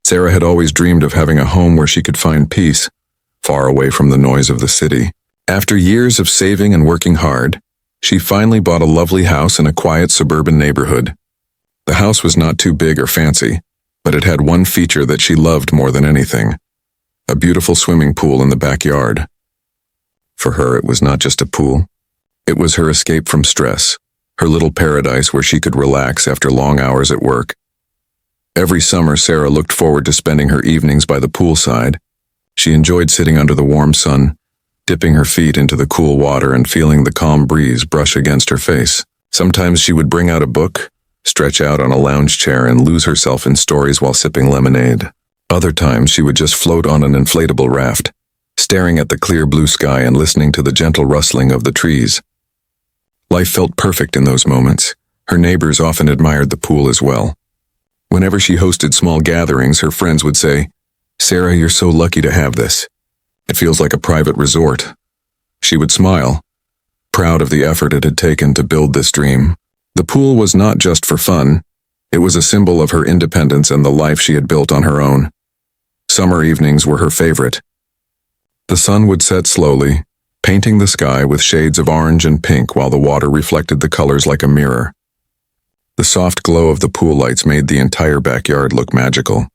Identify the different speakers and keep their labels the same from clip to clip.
Speaker 1: Sarah had always dreamed of having a home where she could find peace, far away from the noise of the city. After years of saving and working hard, she finally bought a lovely house in a quiet suburban neighborhood. The house was not too big or fancy, but it had one feature that she loved more than anything: a beautiful swimming pool in the backyard. For her, it was not just a pool. It was her escape from stress, her little paradise where she could relax after long hours at work. Every summer, Sarah looked forward to spending her evenings by the poolside. She enjoyed sitting under the warm sun, dipping her feet into the cool water and feeling the calm breeze brush against her face. Sometimes she would bring out a book, stretch out on a lounge chair, and lose herself in stories while sipping lemonade. Other times, she would just float on an inflatable raft, staring at the clear blue sky and listening to the gentle rustling of the trees. Life felt perfect in those moments. Her neighbors often admired the pool as well. Whenever she hosted small gatherings, her friends would say, "Sarah, you're so lucky to have this. It feels like a private resort." She would smile, proud of the effort it had taken to build this dream. The pool was not just for fun. It was a symbol of her independence and the life she had built on her own. Summer evenings were her favorite. The sun would set slowly, painting the sky with shades of orange and pink while the water reflected the colors like a mirror. The soft glow of the pool lights made the entire backyard look magical.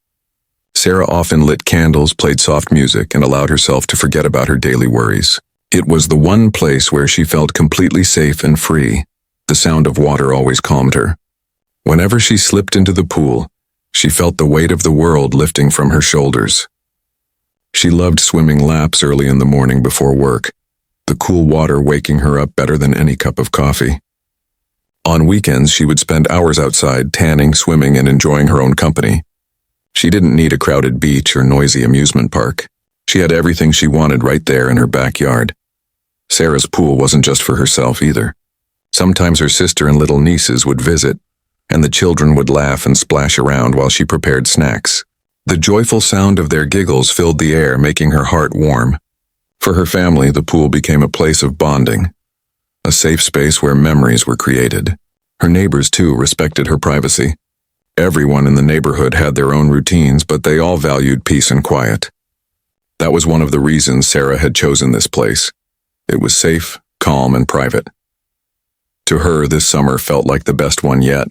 Speaker 1: Sarah often lit candles, played soft music, and allowed herself to forget about her daily worries. It was the one place where she felt completely safe and free. The sound of water always calmed her. Whenever she slipped into the pool, she felt the weight of the world lifting from her shoulders. She loved swimming laps early in the morning before work, the cool water waking her up better than any cup of coffee. On weekends, she would spend hours outside, tanning, swimming, and enjoying her own company. She didn't need a crowded beach or noisy amusement park. She had everything she wanted right there in her backyard. Sarah's pool wasn't just for herself either. Sometimes her sister and little nieces would visit, and the children would laugh and splash around while she prepared snacks. The joyful sound of their giggles filled the air, making her heart warm. For her family, the pool became a place of bonding, a safe space where memories were created. Her neighbors, too, respected her privacy. Everyone in the neighborhood had their own routines, but they all valued peace and quiet. That was one of the reasons Sarah had chosen this place. It was safe, calm, and private. To her, this summer felt like the best one yet.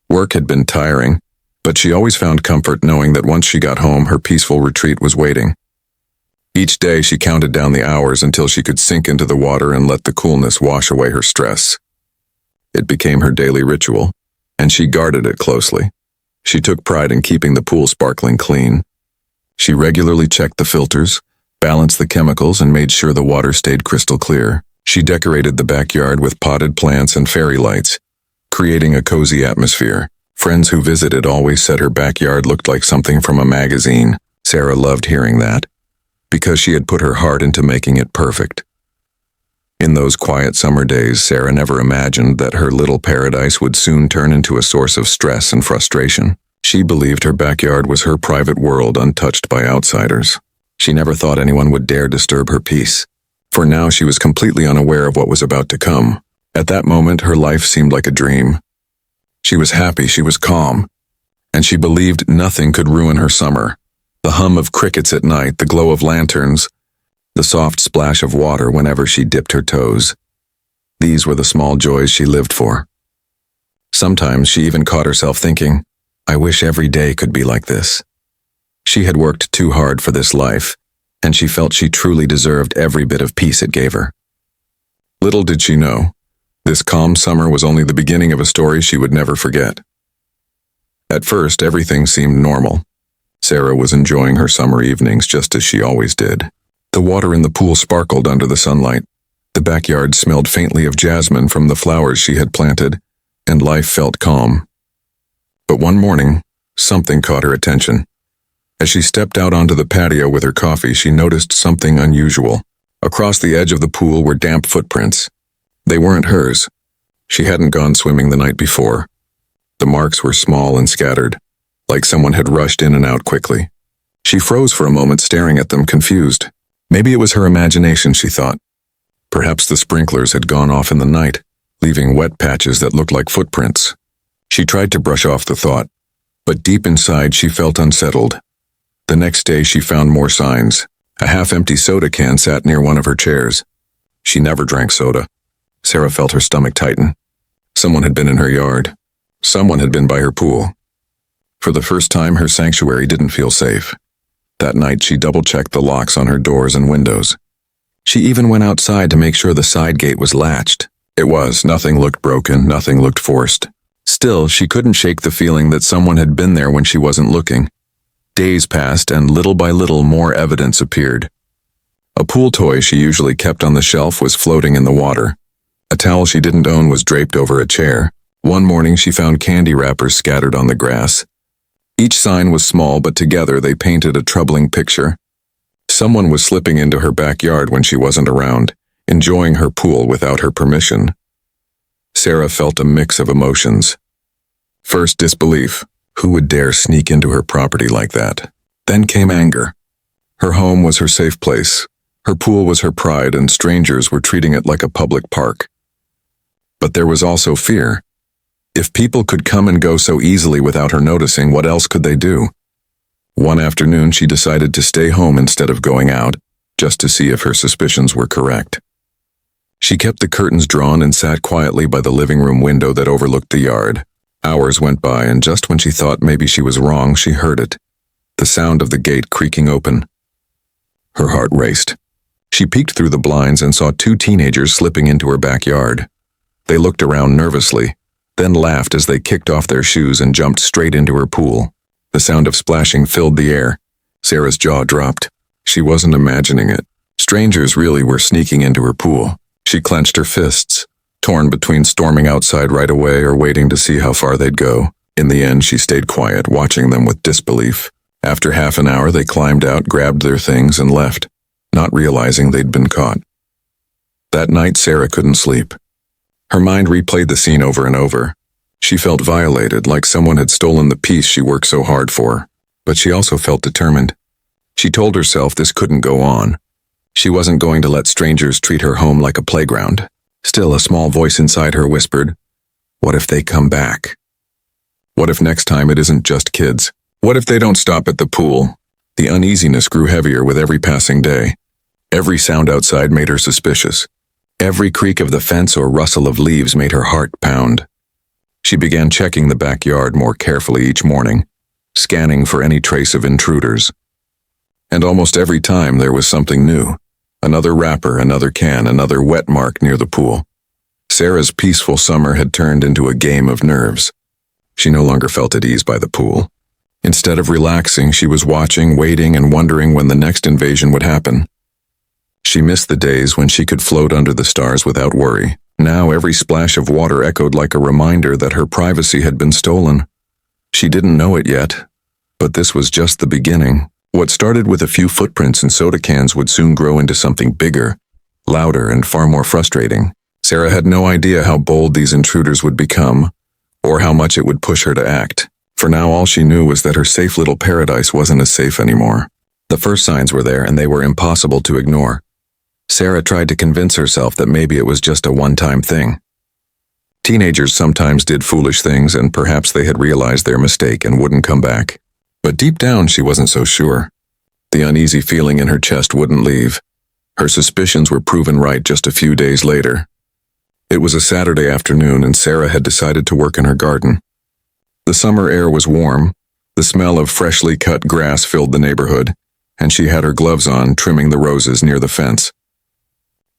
Speaker 1: Work had been tiring, but she always found comfort knowing that once she got home, her peaceful retreat was waiting. Each day, she counted down the hours until she could sink into the water and let the coolness wash away her stress. It became her daily ritual, and she guarded it closely. She took pride in keeping the pool sparkling clean. She regularly checked the filters, balanced the chemicals, and made sure the water stayed crystal clear. She decorated the backyard with potted plants and fairy lights, creating a cozy atmosphere. Friends who visited always said her backyard looked like something from a magazine. Sarah loved hearing that, because she had put her heart into making it perfect. In those quiet summer days, Sarah never imagined that her little paradise would soon turn into a source of stress and frustration. She believed her backyard was her private world, untouched by outsiders. She never thought anyone would dare disturb her peace. For now, she was completely unaware of what was about to come. At that moment, her life seemed like a dream. She was happy, she was calm, and she believed nothing could ruin her summer. The hum of crickets at night, the glow of lanterns, the soft splash of water whenever she dipped her toes. These were the small joys she lived for. Sometimes she even caught herself thinking, "I wish every day could be like this." She had worked too hard for this life, and she felt she truly deserved every bit of peace it gave her. Little did she know, this calm summer was only the beginning of a story she would never forget. At first, everything seemed normal. Sarah was enjoying her summer evenings just as she always did. The water in the pool sparkled under the sunlight. The backyard smelled faintly of jasmine from the flowers she had planted, and life felt calm. But one morning, something caught her attention. As she stepped out onto the patio with her coffee, she noticed something unusual. Across the edge of the pool were damp footprints. They weren't hers. She hadn't gone swimming the night before. The marks were small and scattered, like someone had rushed in and out quickly. She froze for a moment, staring at them, confused. Maybe it was her imagination, she thought. Perhaps the sprinklers had gone off in the night, leaving wet patches that looked like footprints. She tried to brush off the thought, But deep inside, she felt unsettled. The next day, she found more signs. A half-empty soda can sat near one of her chairs. She never drank soda. Sarah felt her stomach tighten. Someone had been in her yard. Someone had been by her pool. For the first time, her sanctuary didn't feel safe. That night, she double-checked the locks on her doors and windows. She even went outside to make sure the side gate was latched. It was. Nothing looked broken, nothing looked forced. Still, she couldn't shake the feeling that someone had been there when she wasn't looking. Days passed, and little by little more evidence appeared. A pool toy she usually kept on the shelf was floating in the water. A towel she didn't own was draped over a chair. One morning, she found candy wrappers scattered on the grass. Each sign was small, but together they painted a troubling picture. Someone was slipping into her backyard when she wasn't around, enjoying her pool without her permission. Sarah felt a mix of emotions. First, disbelief. Who would dare sneak into her property like that? Then came anger. Her home was her safe place. Her pool was her pride, and strangers were treating it like a public park. But there was also fear. If people could come and go so easily without her noticing, what else could they do? One afternoon, she decided to stay home instead of going out, just to see if her suspicions were correct. She kept the curtains drawn and sat quietly by the living room window that overlooked the yard. Hours went by, and just when she thought maybe she was wrong, she heard it. The sound of the gate creaking open. Her heart raced. She peeked through the blinds and saw two teenagers slipping into her backyard. They looked around nervously, then laughed as they kicked off their shoes and jumped straight into her pool. The sound of splashing filled the air. Sarah's jaw dropped. She wasn't imagining it. Strangers really were sneaking into her pool. She clenched her fists, torn between storming outside right away or waiting to see how far they'd go. In the end, she stayed quiet, watching them with disbelief. After half an hour, they climbed out, grabbed their things, and left, not realizing they'd been caught. That night, Sarah couldn't sleep. Her mind replayed the scene over and over. She felt violated, like someone had stolen the peace she worked so hard for. But she also felt determined. She told herself this couldn't go on. She wasn't going to let strangers treat her home like a playground. Still, a small voice inside her whispered, "What if they come back? What if next time it isn't just kids? What if they don't stop at the pool?" The uneasiness grew heavier with every passing day. Every sound outside made her suspicious. Every creak of the fence or rustle of leaves made her heart pound. She began checking the backyard more carefully each morning, scanning for any trace of intruders. And almost every time there was something new. Another wrapper, another can, another wet mark near the pool. Sarah's peaceful summer had turned into a game of nerves. She no longer felt at ease by the pool. Instead of relaxing, she was watching, waiting, and wondering when the next invasion would happen. She missed the days when she could float under the stars without worry. Now every splash of water echoed like a reminder that her privacy had been stolen. She didn't know it yet, but this was just the beginning. What started with a few footprints and soda cans would soon grow into something bigger, louder, and far more frustrating. Sarah had no idea how bold these intruders would become, or how much it would push her to act. For now, all she knew was that her safe little paradise wasn't as safe anymore. The first signs were there, and they were impossible to ignore. Sarah tried to convince herself that maybe it was just a one-time thing. Teenagers sometimes did foolish things, and perhaps they had realized their mistake and wouldn't come back. But deep down, she wasn't so sure. The uneasy feeling in her chest wouldn't leave. Her suspicions were proven right just a few days later. It was a Saturday afternoon, and Sarah had decided to work in her garden. The summer air was warm. The smell of freshly cut grass filled the neighborhood, and she had her gloves on, trimming the roses near the fence.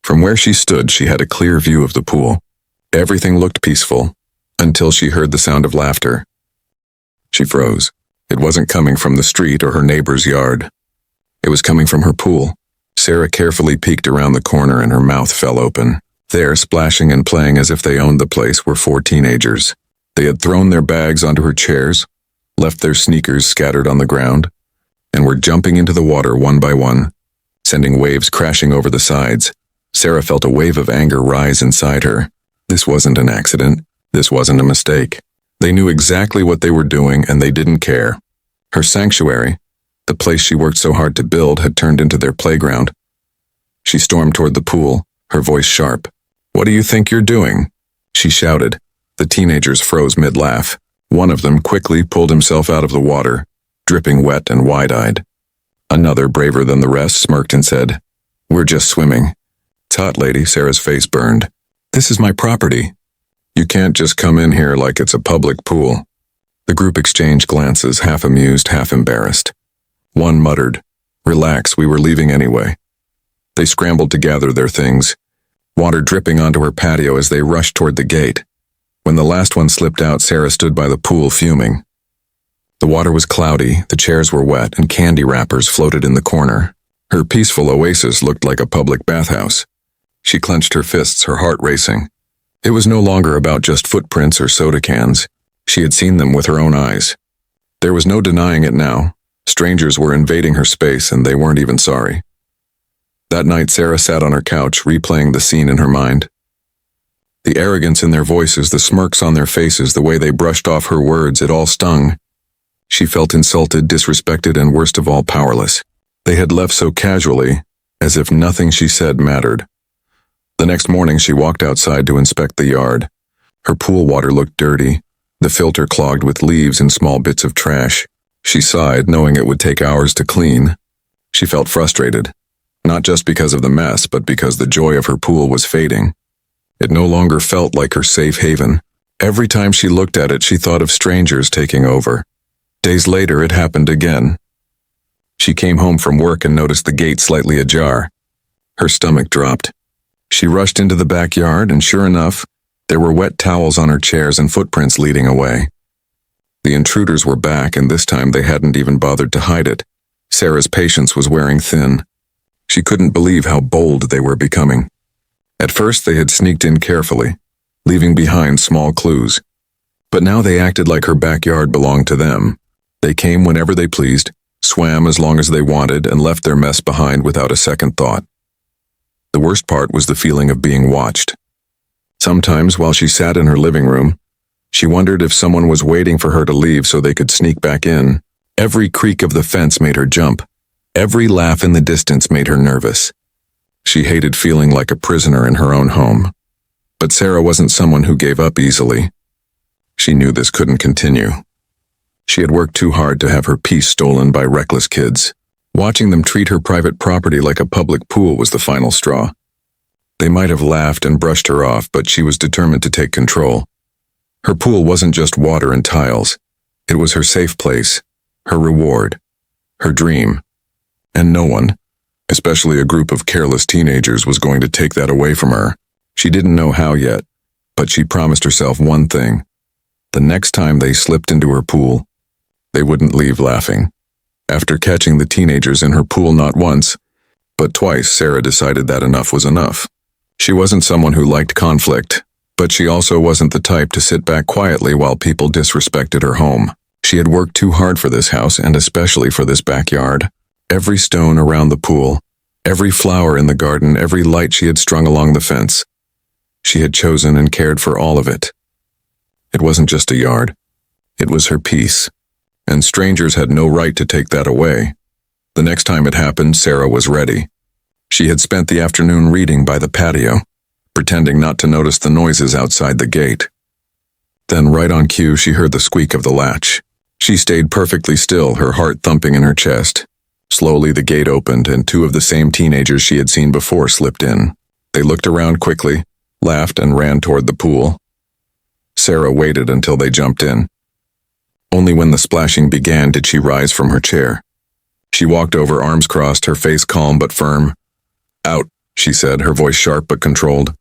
Speaker 1: From where she stood, she had a clear view of the pool. Everything looked peaceful, until she heard the sound of laughter. She froze. It wasn't coming from the street or her neighbor's yard. It was coming from her pool. Sarah carefully peeked around the corner and her mouth fell open. There, splashing and playing as if they owned the place, were 4 teenagers. They had thrown their bags onto her chairs, left their sneakers scattered on the ground, and were jumping into the water one by one, sending waves crashing over the sides. Sarah felt a wave of anger rise inside her. This wasn't an accident. This wasn't a mistake. They knew exactly what they were doing, and they didn't care. Her sanctuary, the place she worked so hard to build, had turned into their playground. She stormed toward the pool, her voice sharp. "What do you think you're doing?" she shouted. The teenagers froze mid-laugh. One of them quickly pulled himself out of the water, dripping wet and wide-eyed. Another, braver than the rest, smirked and said, "We're just swimming." "Tut, lady," Sarah's face burned. "This is my property. You can't just come in here like it's a public pool." The group exchanged glances, half amused, half embarrassed. One muttered, "Relax, we were leaving anyway." They scrambled to gather their things, water dripping onto her patio as they rushed toward the gate. When the last one slipped out, Sarah stood by the pool fuming. The water was cloudy, the chairs were wet, and candy wrappers floated in the corner. Her peaceful oasis looked like a public bathhouse. She clenched her fists, her heart racing. It was no longer about just footprints or soda cans. She had seen them with her own eyes. There was no denying it now. Strangers were invading her space, and they weren't even sorry. That night, Sarah sat on her couch, replaying the scene in her mind. The arrogance in their voices, the smirks on their faces, the way they brushed off her words, it all stung. She felt insulted, disrespected, and worst of all, powerless. They had left so casually, as if nothing she said mattered. The next morning, she walked outside to inspect the yard. Her pool water looked dirty, the filter clogged with leaves and small bits of trash. She sighed, knowing it would take hours to clean. She felt frustrated, not just because of the mess, but because the joy of her pool was fading. It no longer felt like her safe haven. Every time she looked at it, she thought of strangers taking over. Days later, it happened again. She came home from work and noticed the gate slightly ajar. Her stomach dropped. She rushed into the backyard, and sure enough, there were wet towels on her chairs and footprints leading away. The intruders were back, and this time they hadn't even bothered to hide it. Sarah's patience was wearing thin. She couldn't believe how bold they were becoming. At first, they had sneaked in carefully, leaving behind small clues. But now they acted like her backyard belonged to them. They came whenever they pleased, swam as long as they wanted, and left their mess behind without a second thought. The worst part was the feeling of being watched. Sometimes, while she sat in her living room, she wondered if someone was waiting for her to leave so they could sneak back in. Every creak of the fence made her jump. Every laugh in the distance made her nervous. She hated feeling like a prisoner in her own home. But Sarah wasn't someone who gave up easily. She knew this couldn't continue. She had worked too hard to have her peace stolen by reckless kids. Watching them treat her private property like a public pool was the final straw. They might have laughed and brushed her off, but she was determined to take control. Her pool wasn't just water and tiles. It was her safe place, her reward, her dream. And no one, especially a group of careless teenagers, was going to take that away from her. She didn't know how yet, but she promised herself one thing. The next time they slipped into her pool, they wouldn't leave laughing. After catching the teenagers in her pool not once, but twice, Sarah decided that enough was enough. She wasn't someone who liked conflict, but she also wasn't the type to sit back quietly while people disrespected her home. She had worked too hard for this house, and especially for this backyard. Every stone around the pool, every flower in the garden, every light she had strung along the fence. She had chosen and cared for all of it. It wasn't just a yard. It was her peace. And strangers had no right to take that away. The next time it happened, Sarah was ready. She had spent the afternoon reading by the patio, pretending not to notice the noises outside the gate. Then, right on cue, she heard the squeak of the latch. She stayed perfectly still, her heart thumping in her chest. Slowly, the gate opened, and two of the same teenagers she had seen before slipped in. They looked around quickly, laughed, and ran toward the pool. Sarah waited until they jumped in. Only when the splashing began did she rise from her chair. She walked over, arms crossed, her face calm but firm. "Out," she said, her voice sharp but controlled.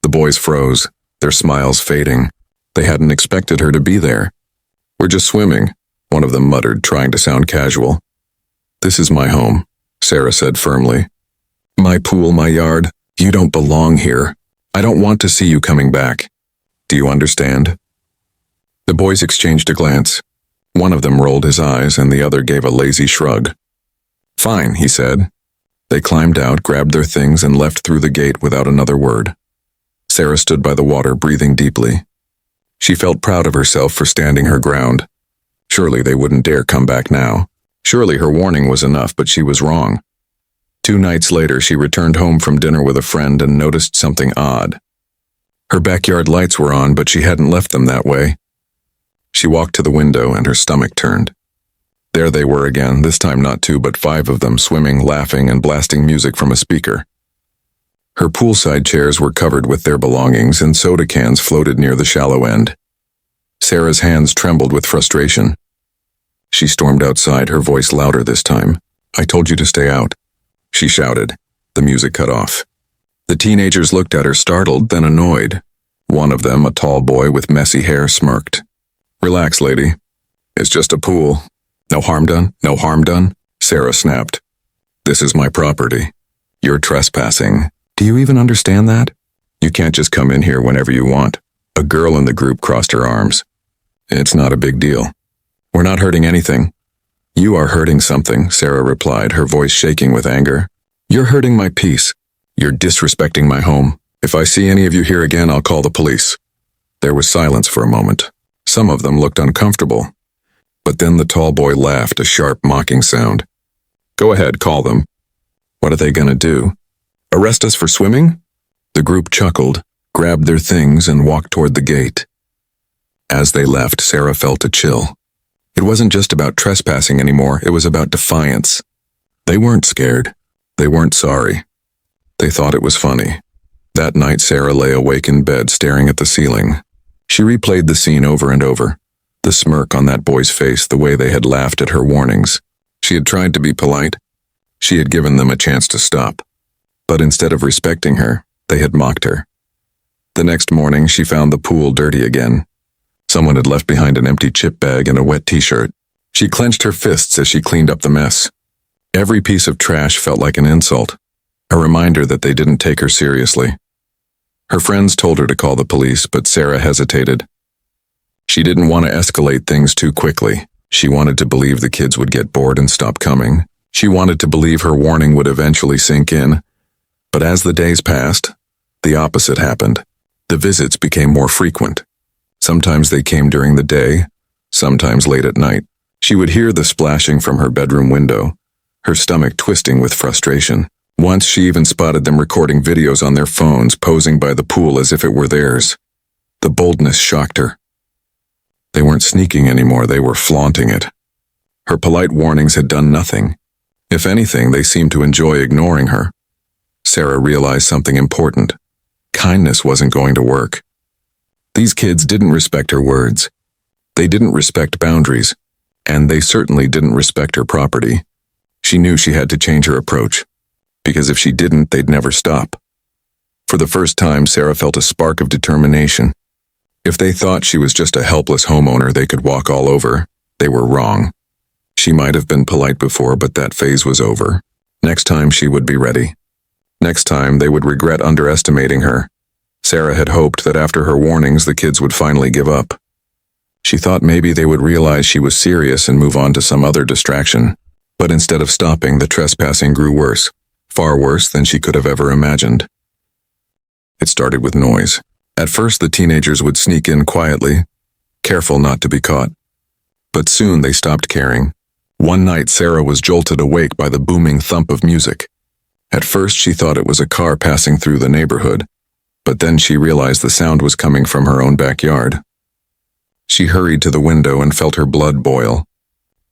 Speaker 1: The boys froze, their smiles fading. They hadn't expected her to be there. "We're just swimming," one of them muttered, trying to sound casual. "This is my home," Sarah said firmly. "My pool, my yard. You don't belong here. I don't want to see you coming back. Do you understand?" The boys exchanged a glance. One of them rolled his eyes, and the other gave a lazy shrug. "Fine," he said. They climbed out, grabbed their things, and left through the gate without another word. Sarah stood by the water, breathing deeply. She felt proud of herself for standing her ground. Surely they wouldn't dare come back now. Surely her warning was enough, but she was wrong. 2 nights later, she returned home from dinner with a friend and noticed something odd. Her backyard lights were on, but she hadn't left them that way. She walked to the window and her stomach turned. There they were again, this time not two but 5 of them, swimming, laughing, and blasting music from a speaker. Her poolside chairs were covered with their belongings and soda cans floated near the shallow end. Sarah's hands trembled with frustration. She stormed outside, her voice louder this time. "I told you to stay out," she shouted. The music cut off. The teenagers looked at her, startled, then annoyed. One of them, a tall boy with messy hair, smirked. "Relax, lady. It's just a pool. No harm done, no harm done," Sarah snapped. "This is my property. You're trespassing. Do you even understand that? You can't just come in here whenever you want." A girl in the group crossed her arms. "It's not a big deal. We're not hurting anything." "You are hurting something," Sarah replied, her voice shaking with anger. "You're hurting my peace. You're disrespecting my home. If I see any of you here again, I'll call the police." There was silence for a moment. Some of them looked uncomfortable. But then the tall boy laughed, a sharp, mocking sound. "Go ahead, call them. What are they gonna do? Arrest us for swimming?" The group chuckled, grabbed their things, and walked toward the gate. As they left, Sarah felt a chill. It wasn't just about trespassing anymore, it was about defiance. They weren't scared. They weren't sorry. They thought it was funny. That night, Sarah lay awake in bed, staring at the ceiling. She replayed the scene over and over. The smirk on that boy's face, the way they had laughed at her warnings. She had tried to be polite. She had given them a chance to stop. But instead of respecting her, they had mocked her. The next morning, she found the pool dirty again. Someone had left behind an empty chip bag and a wet t-shirt. She clenched her fists as she cleaned up the mess. Every piece of trash felt like an insult, a reminder that they didn't take her seriously. Her friends told her to call the police, but Sarah hesitated. She didn't want to escalate things too quickly. She wanted to believe the kids would get bored and stop coming. She wanted to believe her warning would eventually sink in. But as the days passed, the opposite happened. The visits became more frequent. Sometimes they came during the day, sometimes late at night. She would hear the splashing from her bedroom window, her stomach twisting with frustration. Once she even spotted them recording videos on their phones, posing by the pool as if it were theirs. The boldness shocked her. They weren't sneaking anymore, they were flaunting it. Her polite warnings had done nothing. If anything, they seemed to enjoy ignoring her. Sarah realized something important. Kindness wasn't going to work. These kids didn't respect her words. They didn't respect boundaries. And they certainly didn't respect her property. She knew she had to change her approach. Because if she didn't, they'd never stop. For the first time, Sarah felt a spark of determination. If they thought she was just a helpless homeowner they could walk all over, they were wrong. She might have been polite before, but that phase was over. Next time she would be ready. Next time they would regret underestimating her. Sarah had hoped that after her warnings the kids would finally give up. She thought maybe they would realize she was serious and move on to some other distraction. But instead of stopping, the trespassing grew worse. Far worse than she could have ever imagined. It started with noise. At first, the teenagers would sneak in quietly, careful not to be caught. But soon they stopped caring. One night, Sarah was jolted awake by the booming thump of music. At first, she thought it was a car passing through the neighborhood, but then she realized the sound was coming from her own backyard. She hurried to the window and felt her blood boil.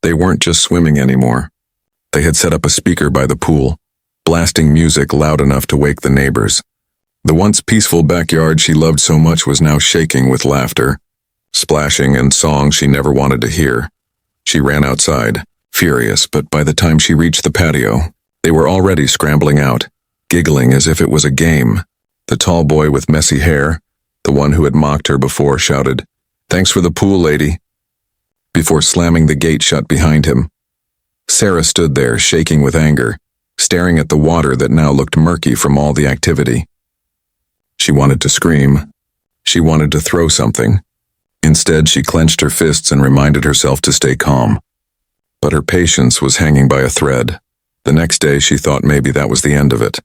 Speaker 1: They weren't just swimming anymore. They had set up a speaker by the pool, blasting music loud enough to wake the neighbors. The once peaceful backyard she loved so much was now shaking with laughter, splashing, and songs she never wanted to hear. She ran outside, furious, but by the time she reached the patio, they were already scrambling out, giggling as if it was a game. The tall boy with messy hair, the one who had mocked her before, shouted, "Thanks for the pool, lady," before slamming the gate shut behind him. Sarah stood there, shaking with anger, staring at the water that now looked murky from all the activity. She wanted to scream. She wanted to throw something. Instead, she clenched her fists and reminded herself to stay calm. But her patience was hanging by a thread. The next day, she thought maybe that was the end of it.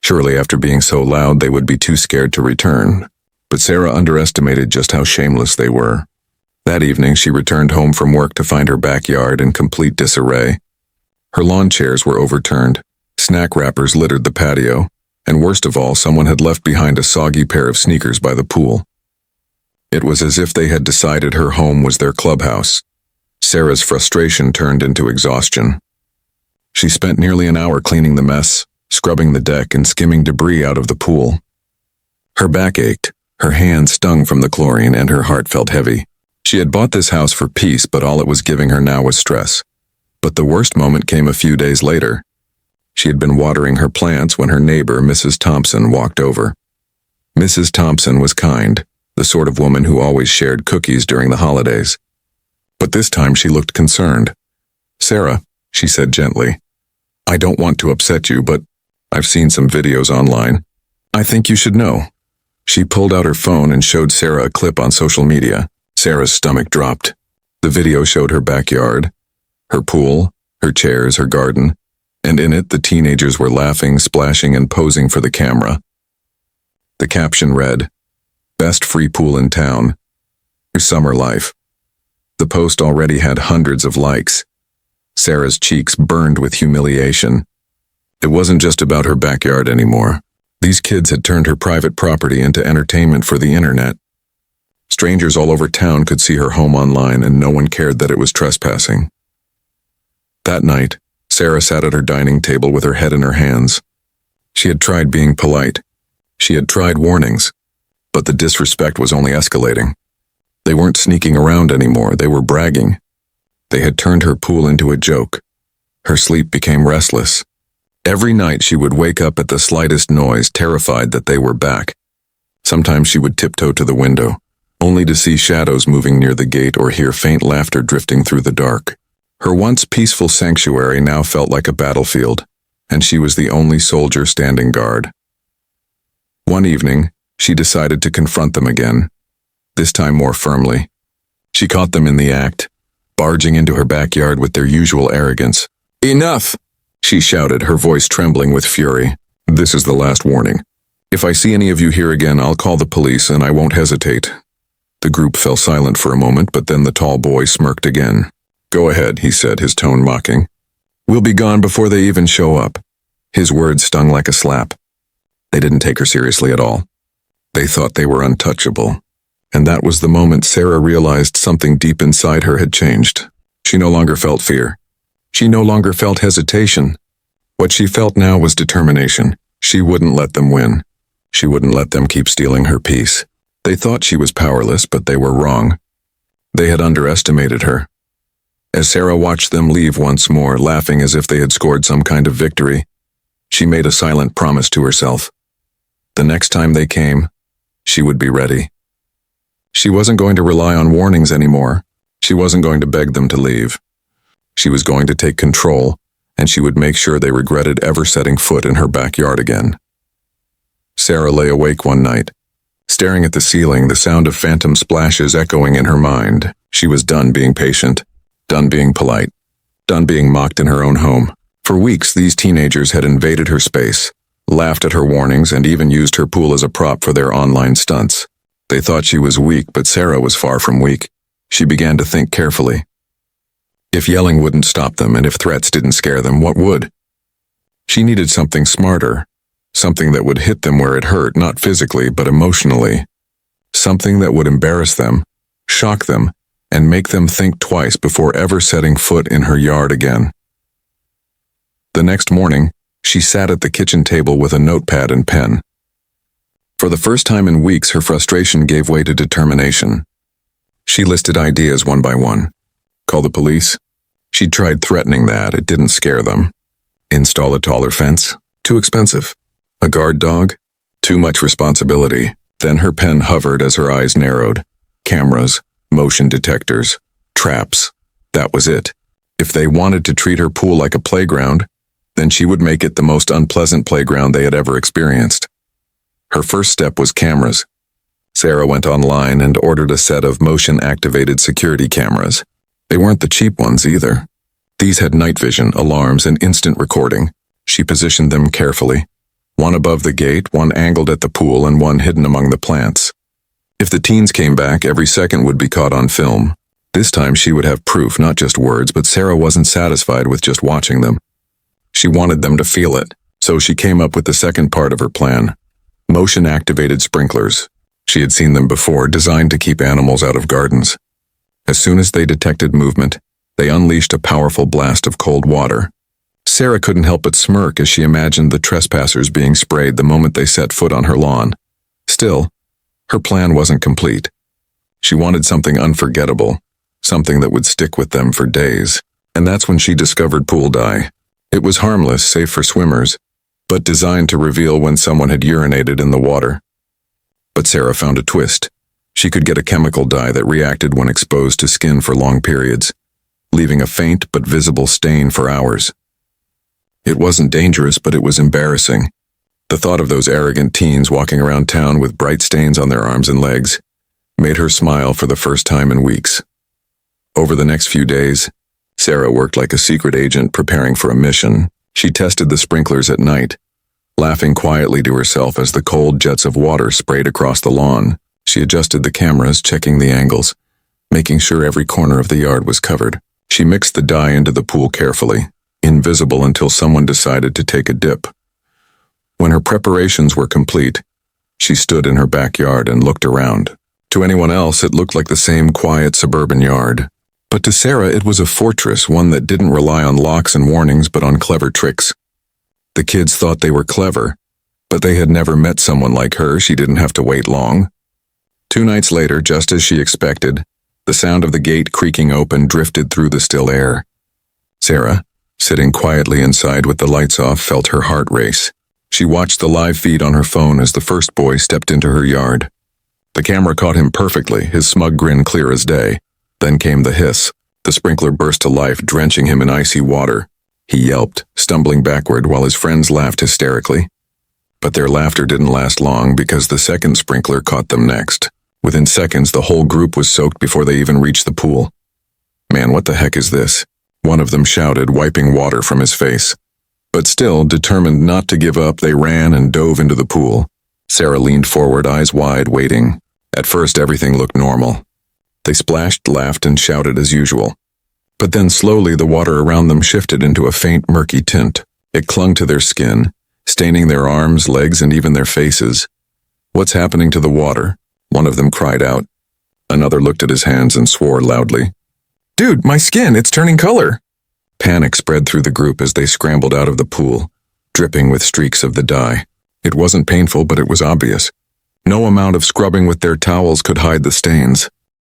Speaker 1: Surely after being so loud, they would be too scared to return. But Sarah underestimated just how shameless they were. That evening, she returned home from work to find her backyard in complete disarray. Her lawn chairs were overturned, snack wrappers littered the patio, and worst of all, someone had left behind a soggy pair of sneakers by the pool. It was as if they had decided her home was their clubhouse. Sarah's frustration turned into exhaustion. She spent nearly an hour cleaning the mess, scrubbing the deck, and skimming debris out of the pool. Her back ached, her hands stung from the chlorine, and her heart felt heavy. She had bought this house for peace, but all it was giving her now was stress. But the worst moment came a few days later. She had been watering her plants when her neighbor, Mrs. Thompson, walked over. Mrs. Thompson was kind, the sort of woman who always shared cookies during the holidays. But this time she looked concerned. "Sarah," she said gently, "I don't want to upset you, but I've seen some videos online. I think you should know." She pulled out her phone and showed Sarah a clip on social media. Sarah's stomach dropped. The video showed her backyard, her pool, her chairs, her garden, and in it the teenagers were laughing, splashing, and posing for the camera. The caption read, "Best free pool in town. Your summer life." The post already had hundreds of likes. Sarah's cheeks burned with humiliation. It wasn't just about her backyard anymore. These kids had turned her private property into entertainment for the internet. Strangers all over town could see her home online, and no one cared that it was trespassing. That night, Sarah sat at her dining table with her head in her hands. She had tried being polite. She had tried warnings. But the disrespect was only escalating. They weren't sneaking around anymore, they were bragging. They had turned her pool into a joke. Her sleep became restless. Every night she would wake up at the slightest noise, terrified that they were back. Sometimes she would tiptoe to the window, only to see shadows moving near the gate or hear faint laughter drifting through the dark. Her once peaceful sanctuary now felt like a battlefield, and she was the only soldier standing guard. One evening, she decided to confront them again, this time more firmly. She caught them in the act, barging into her backyard with their usual arrogance. "Enough!" she shouted, her voice trembling with fury. "This is the last warning. If I see any of you here again, I'll call the police, and I won't hesitate." The group fell silent for a moment, but then the tall boy smirked again. "Go ahead," he said, his tone mocking. "We'll be gone before they even show up." His words stung like a slap. They didn't take her seriously at all. They thought they were untouchable. And that was the moment Sarah realized something deep inside her had changed. She no longer felt fear. She no longer felt hesitation. What she felt now was determination. She wouldn't let them win. She wouldn't let them keep stealing her peace. They thought she was powerless, but they were wrong. They had underestimated her. As Sarah watched them leave once more, laughing as if they had scored some kind of victory, she made a silent promise to herself. The next time they came, she would be ready. She wasn't going to rely on warnings anymore. She wasn't going to beg them to leave. She was going to take control, and she would make sure they regretted ever setting foot in her backyard again. Sarah lay awake one night, staring at the ceiling, the sound of phantom splashes echoing in her mind. She was done being patient, done being polite, done being mocked in her own home. For weeks, these teenagers had invaded her space, laughed at her warnings, and even used her pool as a prop for their online stunts. They thought she was weak, but Sarah was far from weak. She began to think carefully. If yelling wouldn't stop them, and if threats didn't scare them, what would? She needed something smarter, something that would hit them where it hurt, not physically, but emotionally. Something that would embarrass them, shock them, and make them think twice before ever setting foot in her yard again. The next morning, she sat at the kitchen table with a notepad and pen. For the first time in weeks, her frustration gave way to determination. She listed ideas one by one. Call the police? She'd tried threatening that, it didn't scare them. Install a taller fence? Too expensive. A guard dog? Too much responsibility. Then her pen hovered as her eyes narrowed. Cameras, motion detectors, traps. That was it. If they wanted to treat her pool like a playground, then she would make it the most unpleasant playground they had ever experienced. Her first step was cameras. Sarah went online and ordered a set of motion-activated security cameras. They weren't the cheap ones either. These had night vision, alarms, and instant recording. She positioned them carefully. One above the gate, one angled at the pool, and one hidden among the plants. If the teens came back, every second would be caught on film. This time she would have proof, not just words, but Sarah wasn't satisfied with just watching them. She wanted them to feel it, so she came up with the second part of her plan. Motion-activated sprinklers. She had seen them before, designed to keep animals out of gardens. As soon as they detected movement, they unleashed a powerful blast of cold water. Sarah couldn't help but smirk as she imagined the trespassers being sprayed the moment they set foot on her lawn. Still, her plan wasn't complete. She wanted something unforgettable, something that would stick with them for days. And that's when she discovered pool dye. It was harmless, safe for swimmers, but designed to reveal when someone had urinated in the water. But Sarah found a twist. She could get a chemical dye that reacted when exposed to skin for long periods, leaving a faint but visible stain for hours. It wasn't dangerous, but it was embarrassing. The thought of those arrogant teens walking around town with bright stains on their arms and legs made her smile for the first time in weeks. Over the next few days, Sarah worked like a secret agent preparing for a mission. She tested the sprinklers at night, laughing quietly to herself as the cold jets of water sprayed across the lawn. She adjusted the cameras, checking the angles, making sure every corner of the yard was covered. She mixed the dye into the pool carefully, invisible until someone decided to take a dip. When her preparations were complete, she stood in her backyard and looked around. To anyone else, it looked like the same quiet suburban yard. But to Sarah, it was a fortress, one that didn't rely on locks and warnings but on clever tricks. The kids thought they were clever, but they had never met someone like her. She didn't have to wait long. 2 nights later, just as she expected, the sound of the gate creaking open drifted through the still air. Sarah, sitting quietly inside with the lights off, felt her heart race. She watched the live feed on her phone as the first boy stepped into her yard. The camera caught him perfectly, his smug grin clear as day. Then came the hiss. The sprinkler burst to life, drenching him in icy water. He yelped, stumbling backward while his friends laughed hysterically. But their laughter didn't last long because the second sprinkler caught them next. Within seconds, the whole group was soaked before they even reached the pool. "Man, what the heck is this?" one of them shouted, wiping water from his face. But still, determined not to give up, they ran and dove into the pool. Sarah leaned forward, eyes wide, waiting. At first, everything looked normal. They splashed, laughed, and shouted as usual. But then slowly the water around them shifted into a faint, murky tint. It clung to their skin, staining their arms, legs, and even their faces. "What's happening to the water?" one of them cried out. Another looked at his hands and swore loudly. "Dude, my skin, it's turning color!" Panic spread through the group as they scrambled out of the pool, dripping with streaks of the dye. It wasn't painful, but it was obvious. No amount of scrubbing with their towels could hide the stains.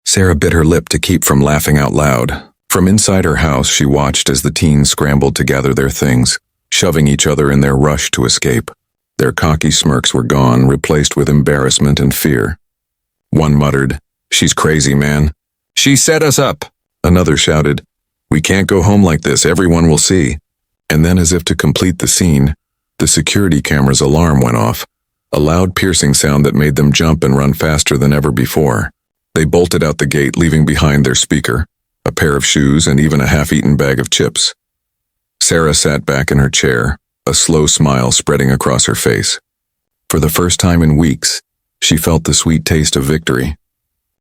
Speaker 1: Sarah bit her lip to keep from laughing out loud. From inside her house, she watched as the teens scrambled to gather their things, shoving each other in their rush to escape. Their cocky smirks were gone, replaced with embarrassment and fear. One muttered, "She's crazy, man." "She set us up." Another shouted, "We can't go home like this, everyone will see." And then, as if to complete the scene, the security camera's alarm went off, a loud piercing sound that made them jump and run faster than ever before. They bolted out the gate, leaving behind their speaker, a pair of shoes, and even a half-eaten bag of chips. Sarah sat back in her chair, a slow smile spreading across her face. For the first time in weeks, she felt the sweet taste of victory.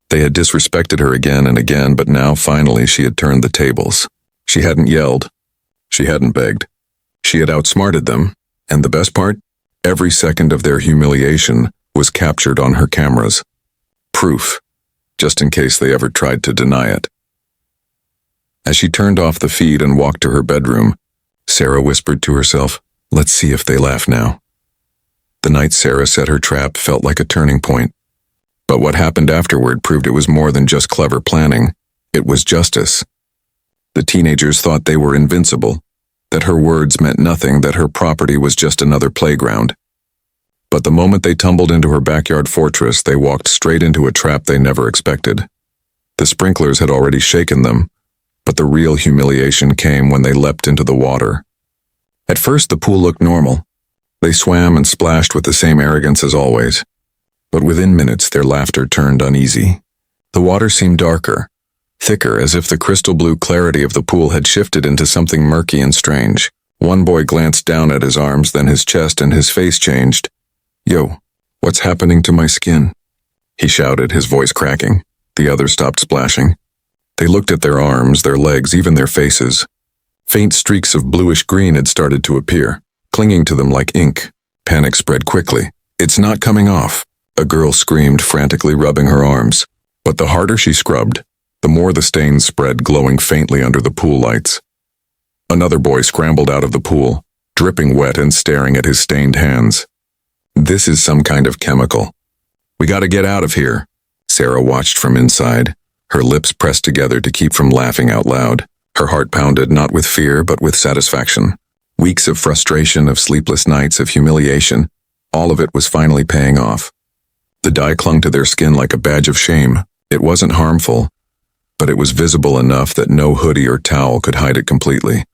Speaker 1: They had disrespected her again and again, but now finally she had turned the tables. She hadn't yelled. She hadn't begged. She had outsmarted them, and the best part? Every second of their humiliation was captured on her cameras. Proof, just in case they ever tried to deny it. As she turned off the feed and walked to her bedroom, Sarah whispered to herself, "Let's see if they laugh now." The night Sarah set her trap felt like a turning point. But what happened afterward proved it was more than just clever planning. It was justice. The teenagers thought they were invincible, that her words meant nothing, that her property was just another playground. But the moment they tumbled into her backyard fortress, they walked straight into a trap they never expected. The sprinklers had already shaken them, but the real humiliation came when they leapt into the water. At first, the pool looked normal. They swam and splashed with the same arrogance as always. But within minutes, their laughter turned uneasy. The water seemed darker, thicker, as if the crystal blue clarity of the pool had shifted into something murky and strange. One boy glanced down at his arms, then his chest, and his face changed. "Yo, what's happening to my skin?" he shouted, his voice cracking. The others stopped splashing. They looked at their arms, their legs, even their faces. Faint streaks of bluish green had started to appear, clinging to them like ink. Panic spread quickly. "It's not coming off." A girl screamed, frantically rubbing her arms. But the harder she scrubbed, the more the stains spread, glowing faintly under the pool lights. Another boy scrambled out of the pool, dripping wet and staring at his stained hands. "This is some kind of chemical. We gotta get out of here." Sarah watched from inside, her lips pressed together to keep from laughing out loud. Her heart pounded, not with fear, but with satisfaction. Weeks of frustration, of sleepless nights, of humiliation, all of it was finally paying off. The dye clung to their skin like a badge of shame. It wasn't harmful, but it was visible enough that no hoodie or towel could hide it completely.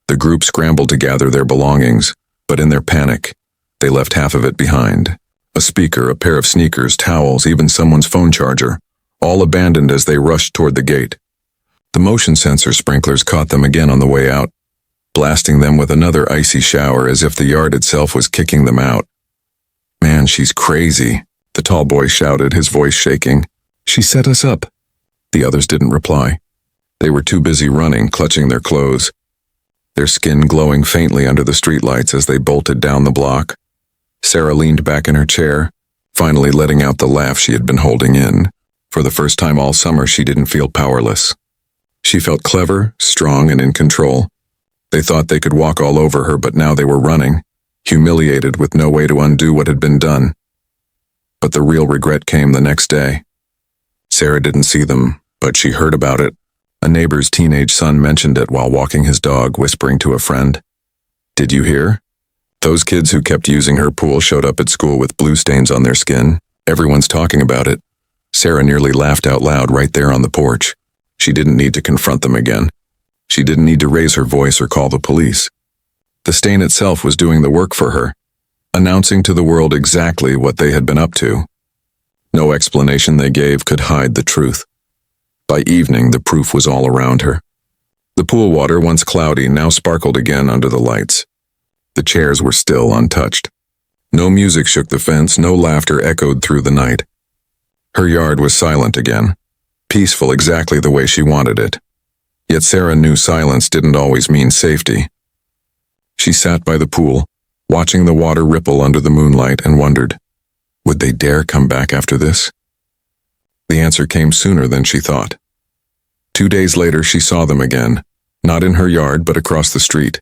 Speaker 1: The group scrambled to gather their belongings, but in their panic, they left half of it behind. A speaker, a pair of sneakers, towels, even someone's phone charger, all abandoned as they rushed toward the gate. The motion sensor sprinklers caught them again on the way out, blasting them with another icy shower as if the yard itself was kicking them out. "Man, she's crazy," the tall boy shouted, his voice shaking. "She set us up." The others didn't reply. They were too busy running, clutching their clothes, their skin glowing faintly under the streetlights as they bolted down the block. Sarah leaned back in her chair, finally letting out the laugh she had been holding in. For the first time all summer, she didn't feel powerless. She felt clever, strong, and in control. They thought they could walk all over her, but now they were running, humiliated with no way to undo what had been done. But the real regret came the next day. Sarah didn't see them, but she heard about it. A neighbor's teenage son mentioned it while walking his dog, whispering to a friend. "Did you hear? Those kids who kept using her pool showed up at school with blue stains on their skin. Everyone's talking about it." Sarah nearly laughed out loud right there on the porch. She didn't need to confront them again. She didn't need to raise her voice or call the police. The stain itself was doing the work for her, announcing to the world exactly what they had been up to. No explanation they gave could hide the truth. By evening, the proof was all around her. The pool water, once cloudy, now sparkled again under the lights. The chairs were still untouched. No music shook the fence, no laughter echoed through the night. Her yard was silent again, peaceful exactly the way she wanted it. Yet Sarah knew silence didn't always mean safety. She sat by the pool, watching the water ripple under the moonlight, and wondered, would they dare come back after this? The answer came sooner than she thought. 2 days later, she saw them again, not in her yard but across the street.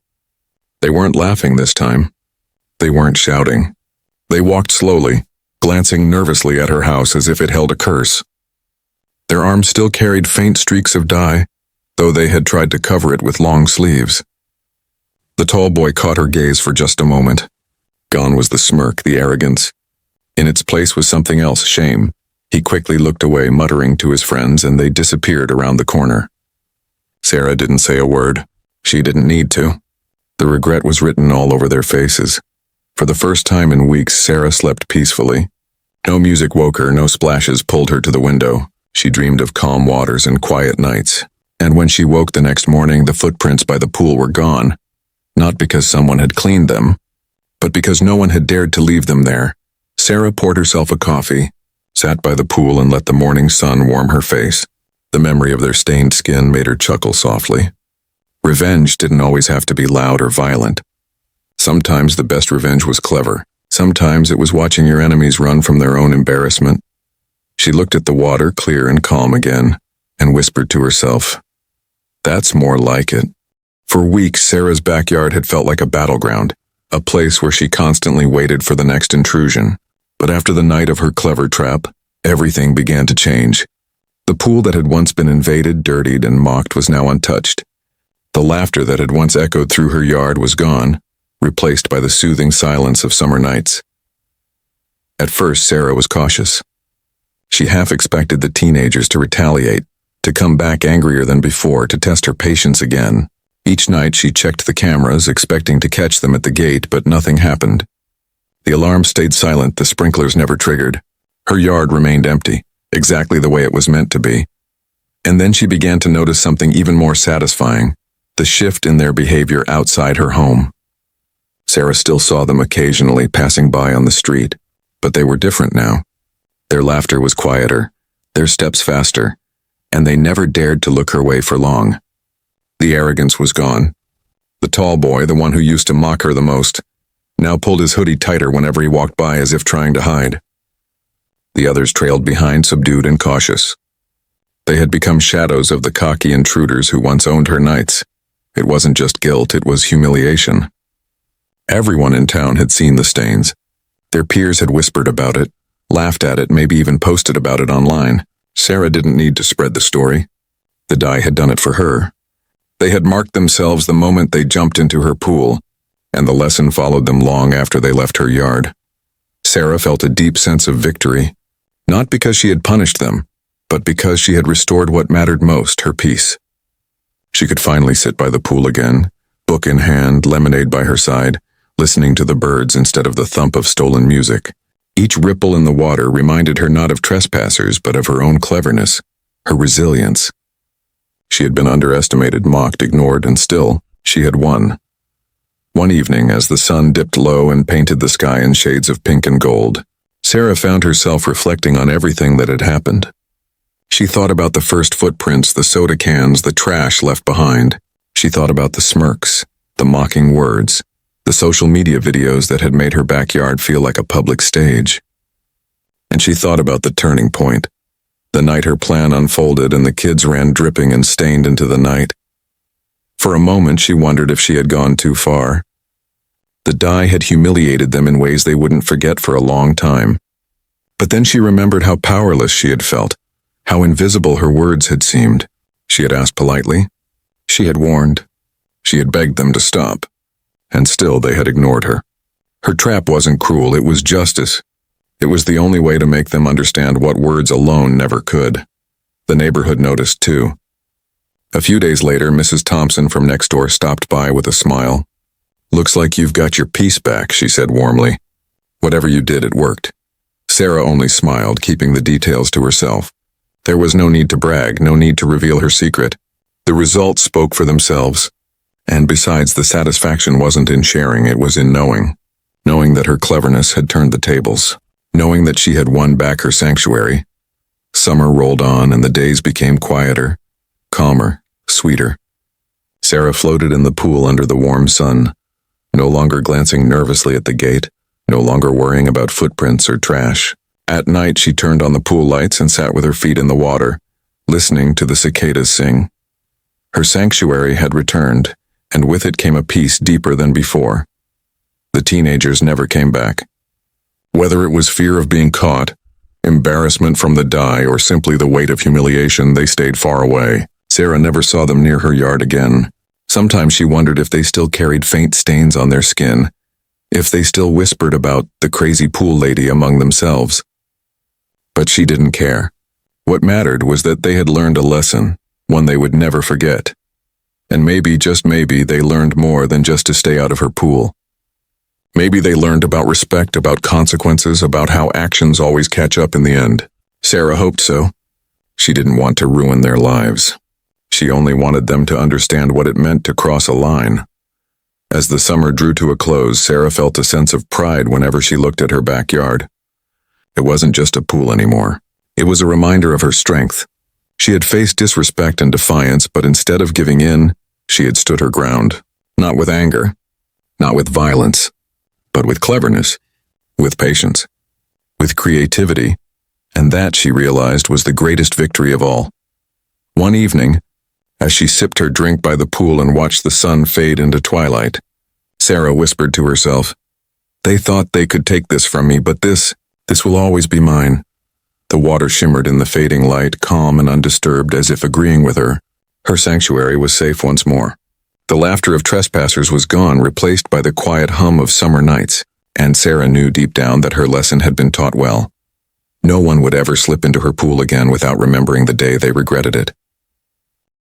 Speaker 1: They weren't laughing this time. They weren't shouting. They walked slowly, glancing nervously at her house as if it held a curse. Their arms still carried faint streaks of dye, though they had tried to cover it with long sleeves. The tall boy caught her gaze for just a moment. Gone was the smirk, the arrogance. In its place was something else, shame. He quickly looked away, muttering to his friends, and they disappeared around the corner. Sarah didn't say a word. She didn't need to. The regret was written all over their faces. For the first time in weeks, Sarah slept peacefully. No music woke her, no splashes pulled her to the window. She dreamed of calm waters and quiet nights. And when she woke the next morning, the footprints by the pool were gone. Not because someone had cleaned them, but because no one had dared to leave them there. Sarah poured herself a coffee, sat by the pool, and let the morning sun warm her face. The memory of their stained skin made her chuckle softly. Revenge didn't always have to be loud or violent. Sometimes the best revenge was clever. Sometimes it was watching your enemies run from their own embarrassment. She looked at the water, clear and calm again, and whispered to herself, "That's more like it." For weeks, Sarah's backyard had felt like a battleground, a place where she constantly waited for the next intrusion. But after the night of her clever trap, everything began to change. The pool that had once been invaded, dirtied, and mocked was now untouched. The laughter that had once echoed through her yard was gone, replaced by the soothing silence of summer nights. At first, Sarah was cautious. She half expected the teenagers to retaliate, to come back angrier than before, to test her patience again. Each night she checked the cameras, expecting to catch them at the gate, but nothing happened. The alarm stayed silent, the sprinklers never triggered. Her yard remained empty, exactly the way it was meant to be. And then she began to notice something even more satisfying, the shift in their behavior outside her home. Sarah still saw them occasionally passing by on the street, but they were different now. Their laughter was quieter, their steps faster, and they never dared to look her way for long. The arrogance was gone. The tall boy, the one who used to mock her the most, now pulled his hoodie tighter whenever he walked by as if trying to hide. The others trailed behind, subdued and cautious. They had become shadows of the cocky intruders who once owned her nights. It wasn't just guilt, it was humiliation. Everyone in town had seen the stains. Their peers had whispered about it, laughed at it, maybe even posted about it online. Sarah didn't need to spread the story. The dye had done it for her. They had marked themselves the moment they jumped into her pool, and the lesson followed them long after they left her yard. Sarah felt a deep sense of victory, not because she had punished them, but because she had restored what mattered most, her peace. She could finally sit by the pool again, book in hand, lemonade by her side, listening to the birds instead of the thump of stolen music. Each ripple in the water reminded her not of trespassers, but of her own cleverness, her resilience. She had been underestimated, mocked, ignored, and still, she had won. One evening, as the sun dipped low and painted the sky in shades of pink and gold, Sarah found herself reflecting on everything that had happened. She thought about the first footprints, the soda cans, the trash left behind. She thought about the smirks, the mocking words, the social media videos that had made her backyard feel like a public stage. And she thought about the turning point, the night her plan unfolded and the kids ran dripping and stained into the night. For a moment, she wondered if she had gone too far. The dye had humiliated them in ways they wouldn't forget for a long time. But then she remembered how powerless she had felt, how invisible her words had seemed. She had asked politely. She had warned. She had begged them to stop. And still they had ignored her. Her trap wasn't cruel, it was justice. It was the only way to make them understand what words alone never could. The neighborhood noticed too. A few days later, Mrs. Thompson from next door stopped by with a smile. "Looks like you've got your peace back," she said warmly. "Whatever you did, it worked." Sarah only smiled, keeping the details to herself. There was no need to brag, no need to reveal her secret. The results spoke for themselves. And besides, the satisfaction wasn't in sharing, it was in knowing. Knowing that her cleverness had turned the tables. Knowing that she had won back her sanctuary. Summer rolled on and the days became quieter, calmer, sweeter. Sarah floated in the pool under the warm sun, no longer glancing nervously at the gate, no longer worrying about footprints or trash. At night, she turned on the pool lights and sat with her feet in the water, listening to the cicadas sing. Her sanctuary had returned, and with it came a peace deeper than before. The teenagers never came back. Whether it was fear of being caught, embarrassment from the dye, or simply the weight of humiliation, they stayed far away. Sarah never saw them near her yard again. Sometimes she wondered if they still carried faint stains on their skin, if they still whispered about the crazy pool lady among themselves. But she didn't care. What mattered was that they had learned a lesson, one they would never forget. And maybe, just maybe, they learned more than just to stay out of her pool. Maybe they learned about respect, about consequences, about how actions always catch up in the end. Sarah hoped so. She didn't want to ruin their lives. She only wanted them to understand what it meant to cross a line. As the summer drew to a close, Sarah felt a sense of pride whenever she looked at her backyard. It wasn't just a pool anymore. It was a reminder of her strength. She had faced disrespect and defiance, but instead of giving in, she had stood her ground. Not with anger, not with violence, but with cleverness, with patience, with creativity, and that, she realized, was the greatest victory of all. One evening, as she sipped her drink by the pool and watched the sun fade into twilight, Sarah whispered to herself, "They thought they could take this from me, but this will always be mine." The water shimmered in the fading light, calm and undisturbed, as if agreeing with her. Her sanctuary was safe once more. The laughter of trespassers was gone, replaced by the quiet hum of summer nights, and Sarah knew deep down that her lesson had been taught well. No one would ever slip into her pool again without remembering the day they regretted it.